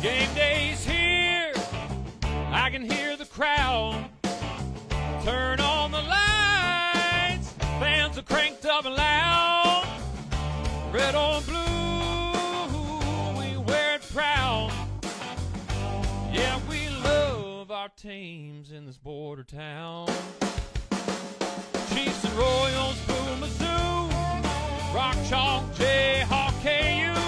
Game day's here, I can hear the crowd. Turn on the lights, fans are cranked up and loud. Red or blue, we wear it proud. Yeah, we love our teams in this border town. Chiefs and Royals, Blue Mizzou, Rock Chalk, Jayhawk, KU.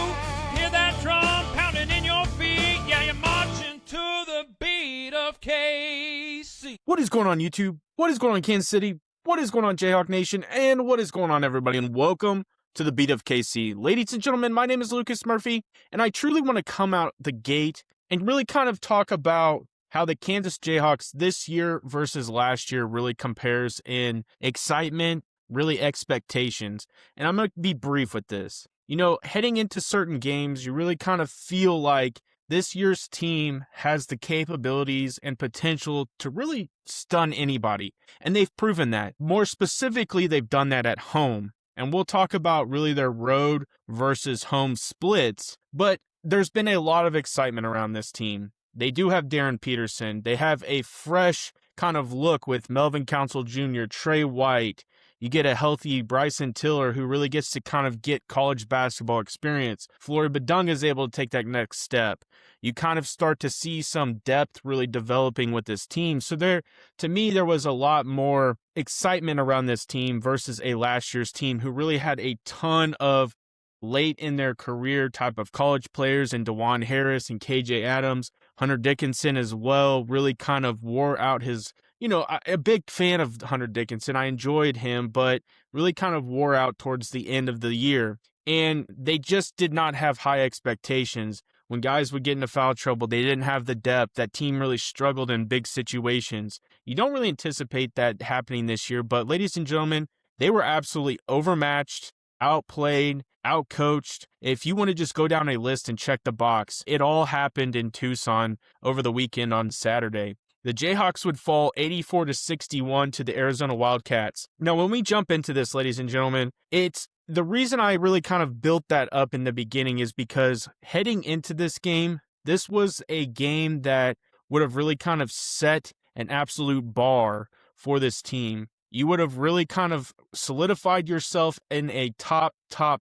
Hear that drum pounding in your feet. Yeah, you're marching to the beat of KC. What is going on, YouTube? What is going on, Kansas City? What is going on, Jayhawk Nation? And what is going on, everybody? And welcome to the Beat of KC. Ladies and gentlemen, my name is Lucas Murphy, and I truly want to come out the gate and really kind of talk about how the Kansas Jayhawks this year versus last year really compares in excitement, really expectations. And I'm going to be brief with this. You know, heading into certain games, you really kind of feel like this year's team has the capabilities and potential to really stun anybody. And they've proven that. More specifically, they've done that at home. And we'll talk about really their road versus home splits. But there's been a lot of excitement around this team. They do have Darren Peterson. They have a fresh kind of look with Melvin Council Jr., Trey White. You get a healthy Bryson Tiller who really gets to kind of get college basketball experience. Flory Badunga is able to take that next step. You kind of start to see some depth really developing with this team. So to me, there was a lot more excitement around this team versus a last year's team who really had a ton of late in their career type of college players in DeJuan Harris and KJ Adams. Hunter Dickinson as well really kind of wore out his, a big fan of Hunter Dickinson. I enjoyed him, but really kind of wore out towards the end of the year. And they just did not have high expectations. When guys would get into foul trouble, they didn't have the depth. That team really struggled in big situations. You don't really anticipate that happening this year, but ladies and gentlemen, they were absolutely overmatched, outplayed, outcoached. If you want to just go down a list and check the box, it all happened in Tucson over the weekend on Saturday. The Jayhawks would fall 84-61 to the Arizona Wildcats. Now, when we jump into this, ladies and gentlemen, it's the reason I really kind of built that up in the beginning is because heading into this game, this was a game that would have really kind of set an absolute bar for this team. You would have really kind of solidified yourself in a top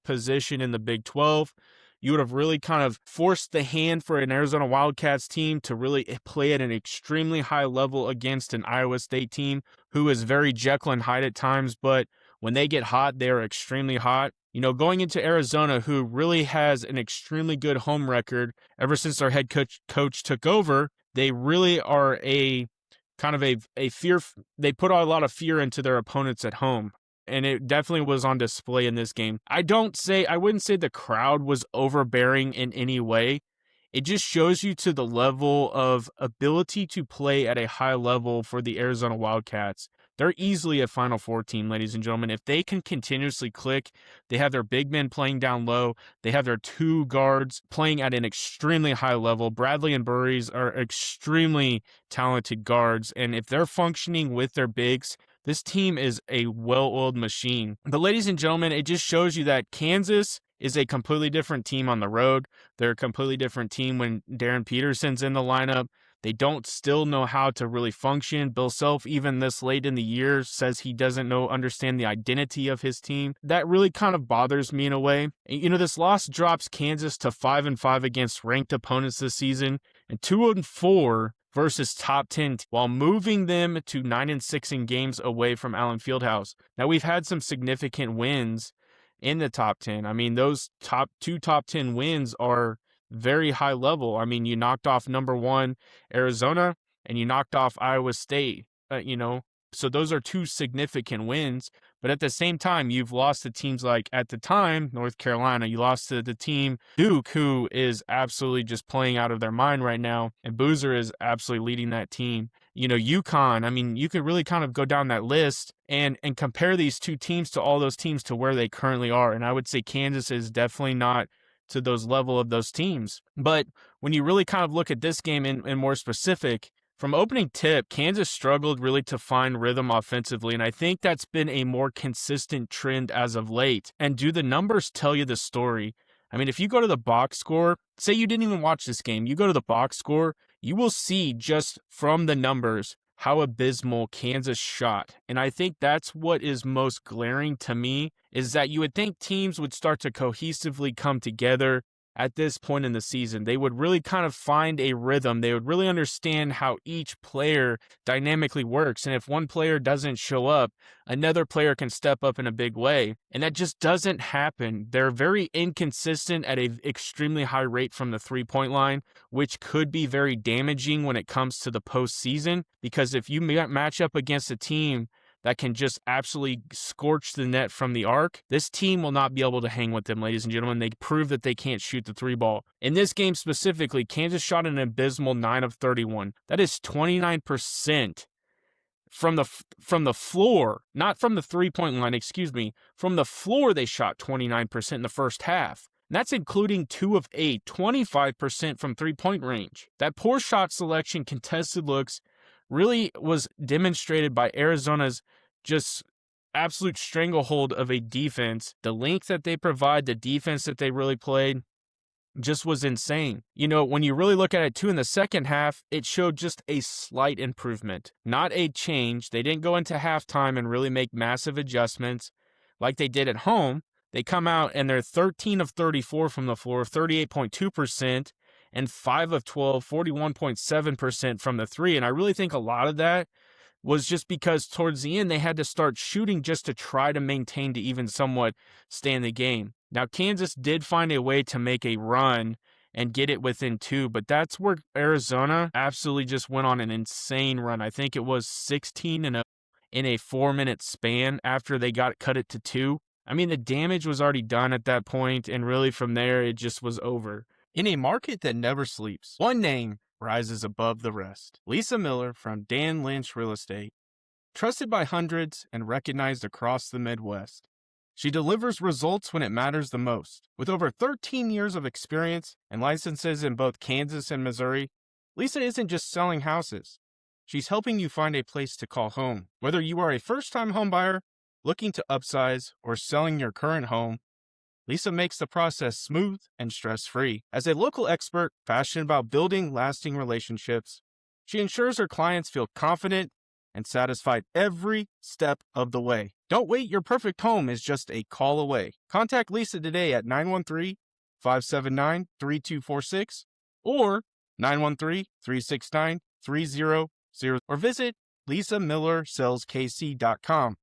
position in the Big 12. You would have really kind of forced the hand for an Arizona Wildcats team to really play at an extremely high level against an Iowa State team who is very Jekyll and Hyde at times, but when they get hot, they are extremely hot. You know, going into Arizona, who really has an extremely good home record ever since their head coach took over, they really are a fear. They put a lot of fear into their opponents at home. And it definitely was on display in this game. I wouldn't say the crowd was overbearing in any way. It just shows you to the level of ability to play at a high level for the Arizona Wildcats. They're easily a Final Four team, ladies and gentlemen. If they can continuously click, they have their big men playing down low. They have their two guards playing at an extremely high level. Bradley and Burries are extremely talented guards. And if they're functioning with their bigs, this team is a well-oiled machine. But ladies and gentlemen, it just shows you that Kansas is a completely different team on the road. They're a completely different team when Darren Peterson's in the lineup. They don't still know how to really function. Bill Self, even this late in the year, says he doesn't understand the identity of his team. That really kind of bothers me in a way. You know, this loss drops Kansas to 5-5 against ranked opponents this season and 2-4 versus top 10, while moving them to 9-6 in games away from Allen Fieldhouse. Now, we've had some significant wins in the top 10. I mean, those top 10 wins are very high level. I mean, you knocked off number 1 Arizona and you knocked off Iowa State, so those are two significant wins. But at the same time, you've lost to teams like, at the time, North Carolina. You lost to the team Duke, who is absolutely just playing out of their mind right now. And Boozer is absolutely leading that team. UConn, I mean, you could really kind of go down that list and compare these two teams to all those teams to where they currently are. And I would say Kansas is definitely not to those level of those teams. But when you really kind of look at this game in more specific, from opening tip, Kansas struggled really to find rhythm offensively, and I think that's been a more consistent trend as of late. And do the numbers tell you the story? I mean, if you go to the box score, say you didn't even watch this game, you go to the box score, you will see just from the numbers how abysmal Kansas shot. And I think that's what is most glaring to me, is that you would think teams would start to cohesively come together at this point in the season. They would really kind of find a rhythm. They would really understand how each player dynamically works. And if one player doesn't show up, another player can step up in a big way. And that just doesn't happen. They're very inconsistent at an extremely high rate from the three-point line, which could be very damaging when it comes to the postseason. Because if you match up against a team that can just absolutely scorch the net from the arc, this team will not be able to hang with them, ladies and gentlemen. They prove that they can't shoot the three ball. In this game specifically, Kansas shot an abysmal 9 of 31. That is 29% from the floor, not from the three-point line, excuse me. From the floor, they shot 29% in the first half. And that's including 2 of 8, 25% from three-point range. That poor shot selection, contested looks, really was demonstrated by Arizona's just absolute stranglehold of a defense. The length that they provide, the defense that they really played, just was insane. You know, when you really look at it too in the second half, it showed just a slight improvement, not a change. They didn't go into halftime and really make massive adjustments like they did at home. They come out and they're 13 of 34 from the floor, 38.2%. and 5 of 12, 41.7% from the three. And I really think a lot of that was just because towards the end, they had to start shooting just to try to maintain to even somewhat stay in the game. Now, Kansas did find a way to make a run and get it within 2, but that's where Arizona absolutely just went on an insane run. I think it was 16-0 in a 4-minute span after they cut it to 2. I mean, the damage was already done at that point, and really from there, it just was over. In a market that never sleeps, one name rises above the rest. Lisa Miller from Miller-Lynch Real Estate. Trusted by hundreds and recognized across the Midwest. She delivers results when it matters the most. With over 13 years of experience and licenses in both Kansas and Missouri, Lisa isn't just selling houses. She's helping you find a place to call home. Whether you are a first-time homebuyer, looking to upsize, or selling your current home, Lisa makes the process smooth and stress-free. As a local expert passionate about building lasting relationships, she ensures her clients feel confident and satisfied every step of the way. Don't wait, your perfect home is just a call away. Contact Lisa today at 913-579-3246 or 913-369-3000 or visit lisamillersellskc.com.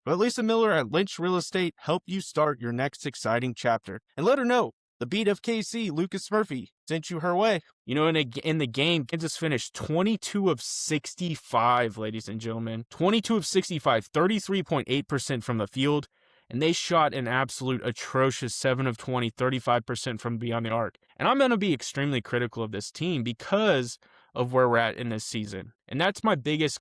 Let Lisa Miller at Lynch Real Estate help you start your next exciting chapter. And let her know the beat of KC, Lucas Murphy, sent you her way. You know, in the game, Kansas finished 22 of 65, ladies and gentlemen. 22 of 65, 33.8% from the field. And they shot an absolute atrocious 7 of 20, 35% from beyond the arc. And I'm going to be extremely critical of this team because of where we're at in this season. And that's my biggest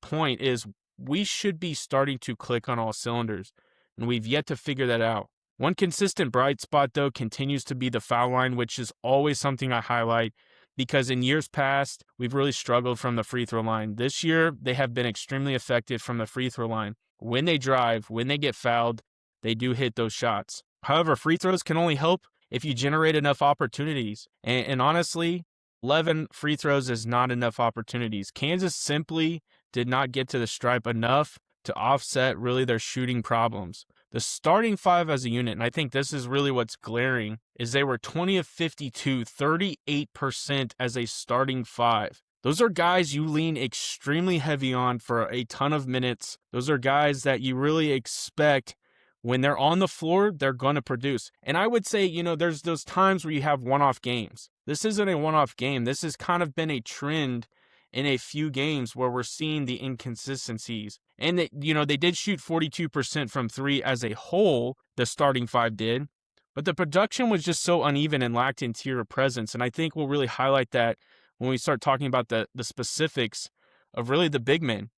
point is we should be starting to click on all cylinders, and we've yet to figure that out. One consistent bright spot, though, continues to be the foul line, which is always something I highlight because in years past, we've really struggled from the free throw line. This year, they have been extremely effective from the free throw line. When they drive, when they get fouled, they do hit those shots. However, free throws can only help if you generate enough opportunities. And honestly, 11 free throws is not enough opportunities. Kansas simply did not get to the stripe enough to offset really their shooting problems. The starting 5 as a unit, and I think this is really what's glaring, is they were 20 of 52, 38% as a starting 5. Those are guys you lean extremely heavy on for a ton of minutes. Those are guys that you really expect when they're on the floor, they're going to produce. And I would say, you know, there's those times where you have one-off games. This isn't a one-off game. This has kind of been a trend in a few games where we're seeing the inconsistencies. And, they did shoot 42% from 3 as a whole, the starting 5 did. But the production was just so uneven and lacked interior presence. And I think we'll really highlight that when we start talking about the specifics of really the big men.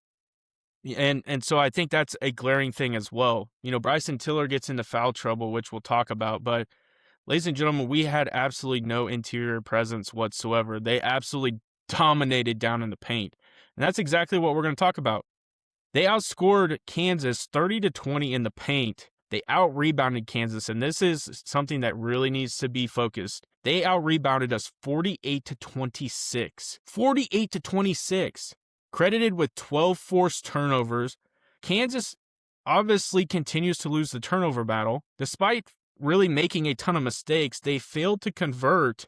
And so I think that's a glaring thing as well. You know, Bryson Tiller gets into foul trouble, which we'll talk about. But, ladies and gentlemen, we had absolutely no interior presence whatsoever. They absolutely dominated down in the paint. And that's exactly what we're going to talk about. They outscored Kansas 30-20 in the paint, They out-rebounded Kansas, and this is something that really needs to be focused. They out-rebounded us 48-26. 48-26. Credited with 12 forced turnovers. Kansas obviously continues to lose the turnover battle. Despite really making a ton of mistakes, they failed to convert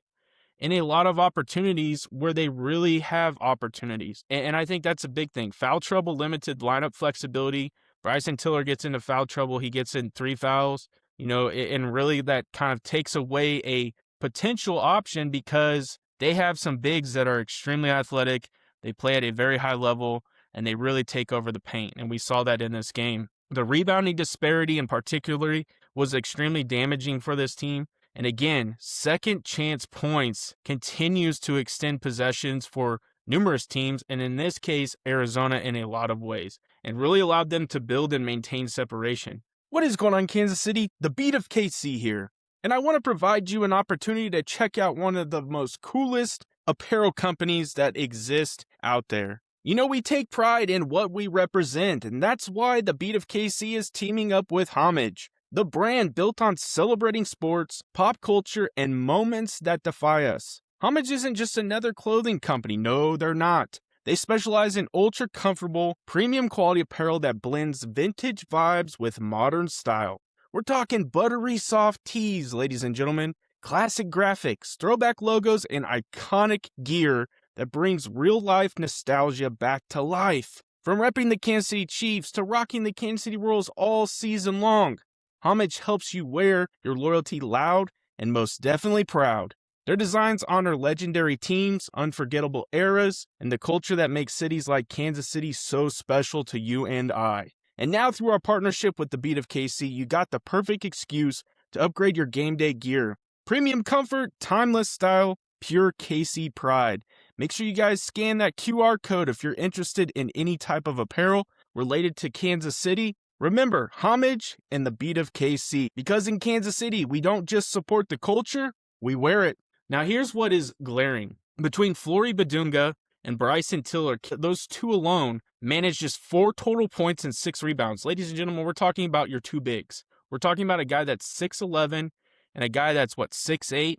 in a lot of opportunities where they really have opportunities. And I think that's a big thing. Foul trouble, limited lineup flexibility. Bryson Tiller gets into foul trouble. He gets in 3 fouls, and really that kind of takes away a potential option because they have some bigs that are extremely athletic. They play at a very high level, and they really take over the paint. And we saw that in this game. The rebounding disparity in particular was extremely damaging for this team. And again, second chance points continues to extend possessions for numerous teams, and in this case, Arizona in a lot of ways, and really allowed them to build and maintain separation. What is going on, Kansas City? The Beat of KC here. And I want to provide you an opportunity to check out one of the most coolest apparel companies that exist out there. We take pride in what we represent, and that's why the Beat of KC is teaming up with Homage, the brand built on celebrating sports, pop culture, and moments that defy us. Homage isn't just another clothing company. No, they're not. They specialize in ultra-comfortable, premium quality apparel that blends vintage vibes with modern style. We're talking buttery soft tees, ladies and gentlemen, classic graphics, throwback logos, and iconic gear that brings real-life nostalgia back to life. From repping the Kansas City Chiefs to rocking the Kansas City Royals all season long, Homage helps you wear your loyalty loud and most definitely proud. Their designs honor legendary teams, unforgettable eras, and the culture that makes cities like Kansas City so special to you and I. And now through our partnership with the Beat of KC, you got the perfect excuse to upgrade your game day gear. Premium comfort, timeless style, pure KC pride. Make sure you guys scan that QR code if you're interested in any type of apparel related to Kansas City. Remember, Homage and the Beat of KC, because in Kansas City, we don't just support the culture, we wear it. Now here's what is glaring. Between Flory Badunga and Bryson Tiller, those two alone managed just 4 total points and 6 rebounds. Ladies and gentlemen, we're talking about your two bigs. We're talking about a guy that's 6'11", and a guy that's, 6'8",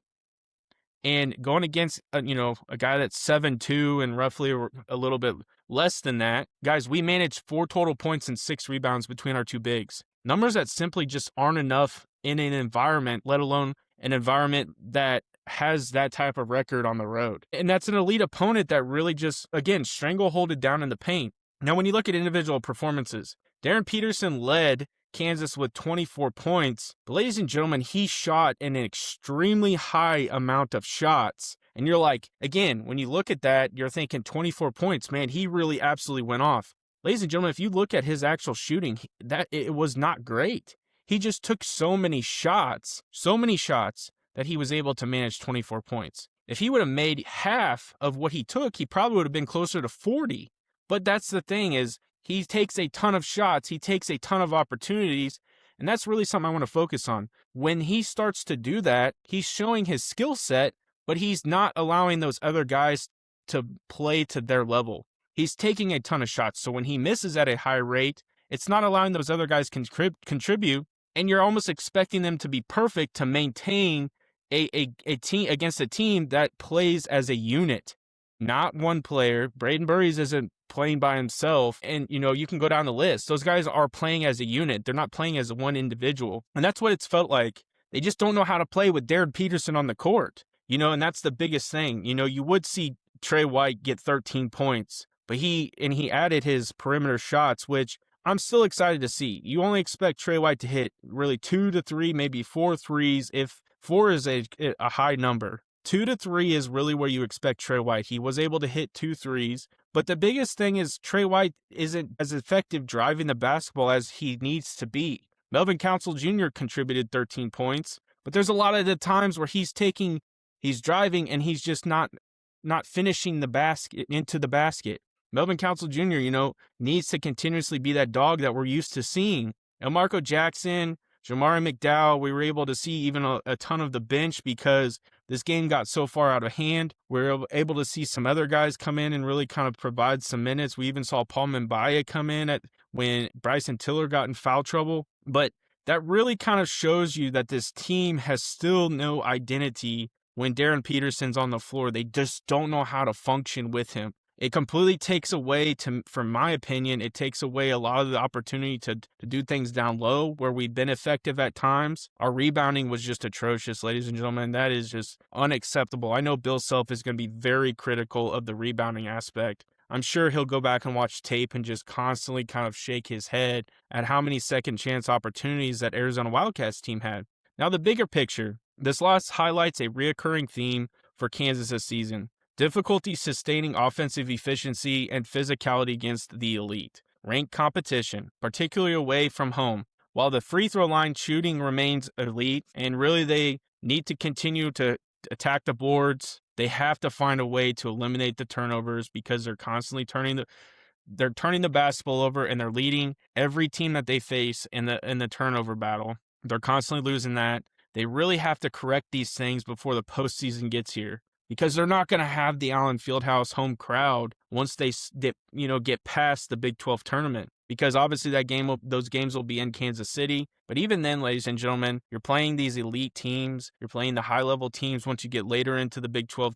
and going against, a guy that's 7'2", and roughly a little bit less than that. Guys, we managed 4 total points and 6 rebounds between our two bigs. Numbers that simply just aren't enough in an environment, let alone an environment that has that type of record on the road. And that's an elite opponent that really just, again, strangleholded down in the paint. Now, when you look at individual performances, Darren Peterson led Kansas with 24 points. But ladies and gentlemen, he shot an extremely high amount of shots. And you're like, again, when you look at that, you're thinking 24 points, man, he really absolutely went off. Ladies and gentlemen, if you look at his actual shooting, it was not great. He just took so many shots that he was able to manage 24 points. If he would have made half of what he took, he probably would have been closer to 40. But that's the thing is, he takes a ton of shots, he takes a ton of opportunities, and that's really something I want to focus on. When he starts to do that, he's showing his skill set, but he's not allowing those other guys to play to their level. He's taking a ton of shots, so when he misses at a high rate, it's not allowing those other guys contribute, and you're almost expecting them to be perfect to maintain a team against a team that plays as a unit, not one player. Braden Burries isn't playing by himself, and you can go down the list. Those guys are playing as a unit. They're not playing as one individual, and that's what it's felt like. They just don't know how to play with Darren Peterson on the court, and that's the biggest thing. You would see Trey White get 13 points, but he added his perimeter shots, which I'm still excited to see. You only expect Trey White to hit really 2 to 3, maybe 4 threes. If 4 is a high number, 2 to 3 is really where you expect Trey White. He was able to hit 2 threes, but the biggest thing is Trey White isn't as effective driving the basketball as he needs to be. Melvin Council Jr. contributed 13 points, but there's a lot of the times where he's driving and he's just not finishing the basket into the basket. Melvin Council Jr., needs to continuously be that dog that we're used to seeing. And Marco Jackson, Jamari McDowell, we were able to see even a ton of the bench because this game got so far out of hand. We were able to see some other guys come in and really kind of provide some minutes. We even saw Paul Mbaya come in when Bryson Tiller got in foul trouble. But that really kind of shows you that this team has still no identity when Darren Peterson's on the floor. They just don't know how to function with him. It completely takes away, from my opinion, it takes away a lot of the opportunity to do things down low where we've been effective at times. Our rebounding was just atrocious, ladies and gentlemen. That is just unacceptable. I know Bill Self is going to be very critical of the rebounding aspect. I'm sure he'll go back and watch tape and just constantly kind of shake his head at how many second chance opportunities that Arizona Wildcats team had. Now, the bigger picture, this loss highlights a reoccurring theme for Kansas this season. Difficulty sustaining offensive efficiency and physicality against the elite. Ranked competition, particularly away from home. While the free throw line shooting remains elite, and really they need to continue to attack the boards, they have to find a way to eliminate the turnovers because they're constantly turning the basketball over, and they're leading every team that they face in the turnover battle. They're constantly losing that. They really have to correct these things before the postseason gets here, because they're not going to have the Allen Fieldhouse home crowd once they get past the Big 12 tournament, because obviously those games will be in Kansas City. But even then, ladies and gentlemen, you're playing these elite teams, you're playing the high-level teams once you get later into the Big 12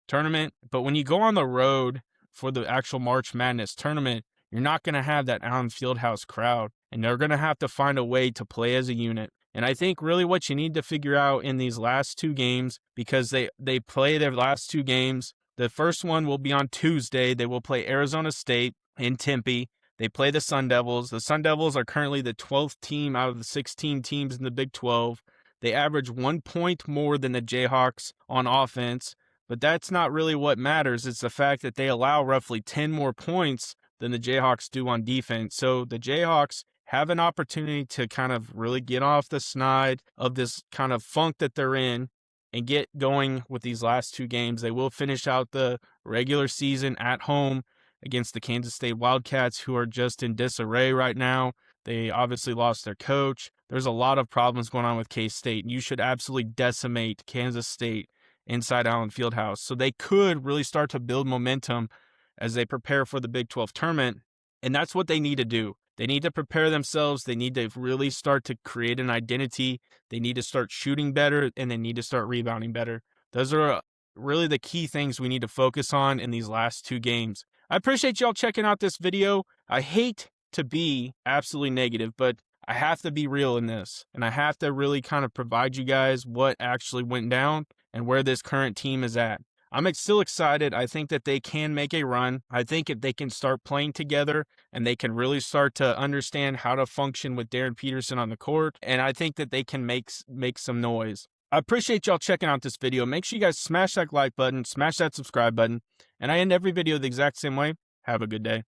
tournament. But when you go on the road for the actual March Madness tournament, you're not going to have that Allen Fieldhouse crowd, and they're going to have to find a way to play as a unit. And I think really what you need to figure out in these last two games, because they play their last two games. The first one will be on Tuesday. They will play Arizona State in Tempe. They play the Sun Devils. The Sun Devils are currently the 12th team out of the 16 teams in the Big 12. They average 1 point more than the Jayhawks on offense, but that's not really what matters. It's the fact that they allow roughly 10 more points than the Jayhawks do on defense. So the Jayhawks have an opportunity to kind of really get off the snide of this kind of funk that they're in and get going with these last two games. They will finish out the regular season at home against the Kansas State Wildcats, who are just in disarray right now. They obviously lost their coach. There's a lot of problems going on with K-State. You should absolutely decimate Kansas State inside Allen Fieldhouse. So they could really start to build momentum as they prepare for the Big 12 tournament, and that's what they need to do. They need to prepare themselves. They need to really start to create an identity. They need to start shooting better, and they need to start rebounding better. Those are really the key things we need to focus on in these last two games. I appreciate y'all checking out this video. I hate to be absolutely negative, but I have to be real in this, and I have to really kind of provide you guys what actually went down and where this current team is at. I'm still excited. I think that they can make a run. I think if they can start playing together and they can really start to understand how to function with Darren Peterson on the court, and I think that they can make some noise. I appreciate y'all checking out this video. Make sure you guys smash that like button, smash that subscribe button, and I end every video the exact same way. Have a good day.